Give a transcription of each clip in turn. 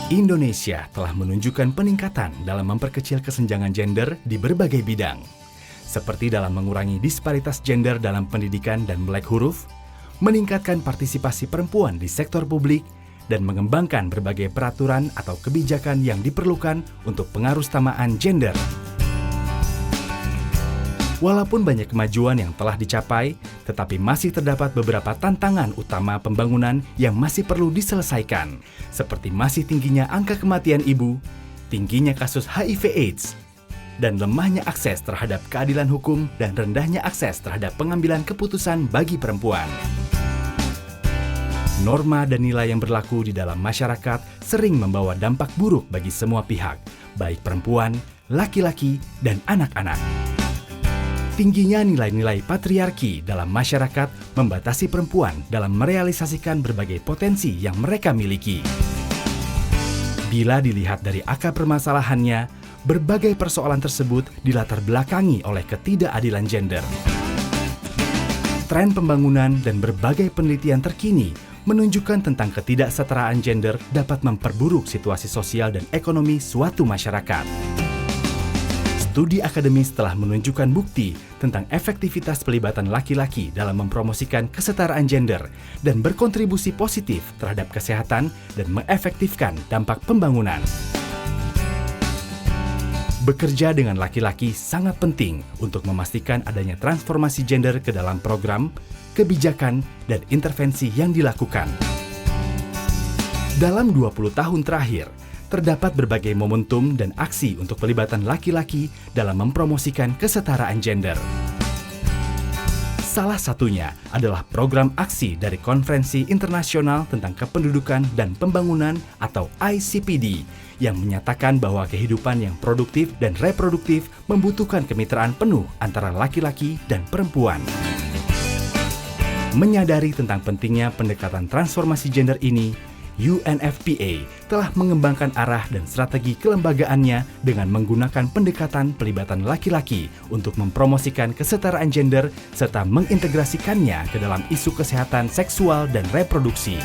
Indonesia telah menunjukkan peningkatan dalam memperkecil kesenjangan gender di berbagai bidang, seperti dalam mengurangi disparitas gender dalam pendidikan dan melek huruf, meningkatkan partisipasi perempuan di sektor publik, dan mengembangkan berbagai peraturan atau kebijakan yang diperlukan untuk pengarusutamaan gender. Walaupun banyak kemajuan yang telah dicapai, tetapi masih terdapat beberapa tantangan utama pembangunan yang masih perlu diselesaikan, seperti masih tingginya angka kematian ibu, tingginya kasus HIV/AIDS, dan lemahnya akses terhadap keadilan hukum dan rendahnya akses terhadap pengambilan keputusan bagi perempuan. Norma dan nilai yang berlaku di dalam masyarakat sering membawa dampak buruk bagi semua pihak, baik perempuan, laki-laki, dan anak-anak. Tingginya nilai-nilai patriarki dalam masyarakat membatasi perempuan dalam merealisasikan berbagai potensi yang mereka miliki. Bila dilihat dari akar permasalahannya, berbagai persoalan tersebut dilatar belakangi oleh ketidakadilan gender. Tren pembangunan dan berbagai penelitian terkini menunjukkan tentang ketidaksetaraan gender dapat memperburuk situasi sosial dan ekonomi suatu masyarakat. Studi akademis telah menunjukkan bukti tentang efektivitas pelibatan laki-laki dalam mempromosikan kesetaraan gender dan berkontribusi positif terhadap kesehatan dan mengefektifkan dampak pembangunan. Bekerja dengan laki-laki sangat penting untuk memastikan adanya transformasi gender ke dalam program, kebijakan, dan intervensi yang dilakukan. Dalam 20 tahun terakhir, terdapat berbagai momentum dan aksi untuk pelibatan laki-laki dalam mempromosikan kesetaraan gender. Salah satunya adalah program aksi dari Konferensi Internasional tentang Kependudukan dan Pembangunan atau ICPD yang menyatakan bahwa kehidupan yang produktif dan reproduktif membutuhkan kemitraan penuh antara laki-laki dan perempuan. Menyadari tentang pentingnya pendekatan transformasi gender ini, UNFPA telah mengembangkan arah dan strategi kelembagaannya dengan menggunakan pendekatan pelibatan laki-laki untuk mempromosikan kesetaraan gender serta mengintegrasikannya ke dalam isu kesehatan seksual dan reproduksi.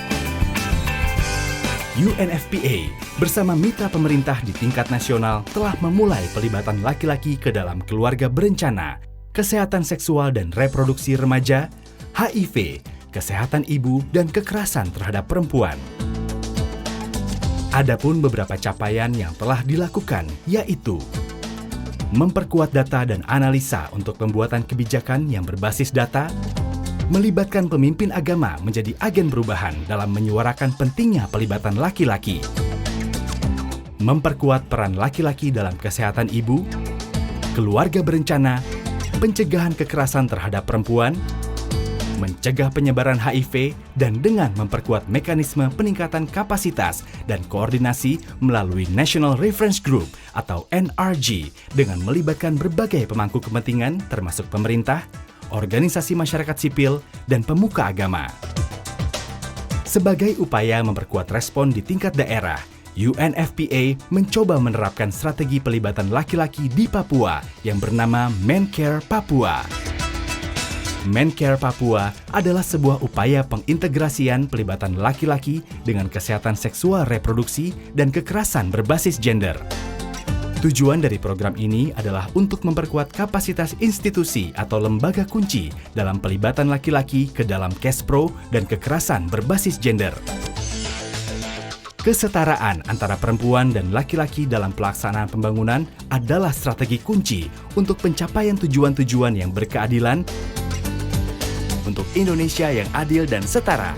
UNFPA bersama mitra pemerintah di tingkat nasional telah memulai pelibatan laki-laki ke dalam keluarga berencana, kesehatan seksual dan reproduksi remaja, HIV, kesehatan ibu, dan kekerasan terhadap perempuan. Adapun beberapa capaian yang telah dilakukan, yaitu memperkuat data dan analisa untuk pembuatan kebijakan yang berbasis data, melibatkan pemimpin agama menjadi agen perubahan dalam menyuarakan pentingnya pelibatan laki-laki, memperkuat peran laki-laki dalam kesehatan ibu, keluarga berencana, pencegahan kekerasan terhadap perempuan, mencegah penyebaran HIV, dan dengan memperkuat mekanisme peningkatan kapasitas dan koordinasi melalui National Reference Group atau NRG dengan melibatkan berbagai pemangku kepentingan termasuk pemerintah, organisasi masyarakat sipil, dan pemuka agama. Sebagai upaya memperkuat respon di tingkat daerah, UNFPA mencoba menerapkan strategi pelibatan laki-laki di Papua yang bernama MenCare Papua. MenCare Papua adalah sebuah upaya pengintegrasian pelibatan laki-laki dengan kesehatan seksual reproduksi dan kekerasan berbasis gender. Tujuan dari program ini adalah untuk memperkuat kapasitas institusi atau lembaga kunci dalam pelibatan laki-laki ke dalam KESPRO dan kekerasan berbasis gender. Kesetaraan antara perempuan dan laki-laki dalam pelaksanaan pembangunan adalah strategi kunci untuk pencapaian tujuan-tujuan yang berkeadilan untuk Indonesia yang adil dan setara.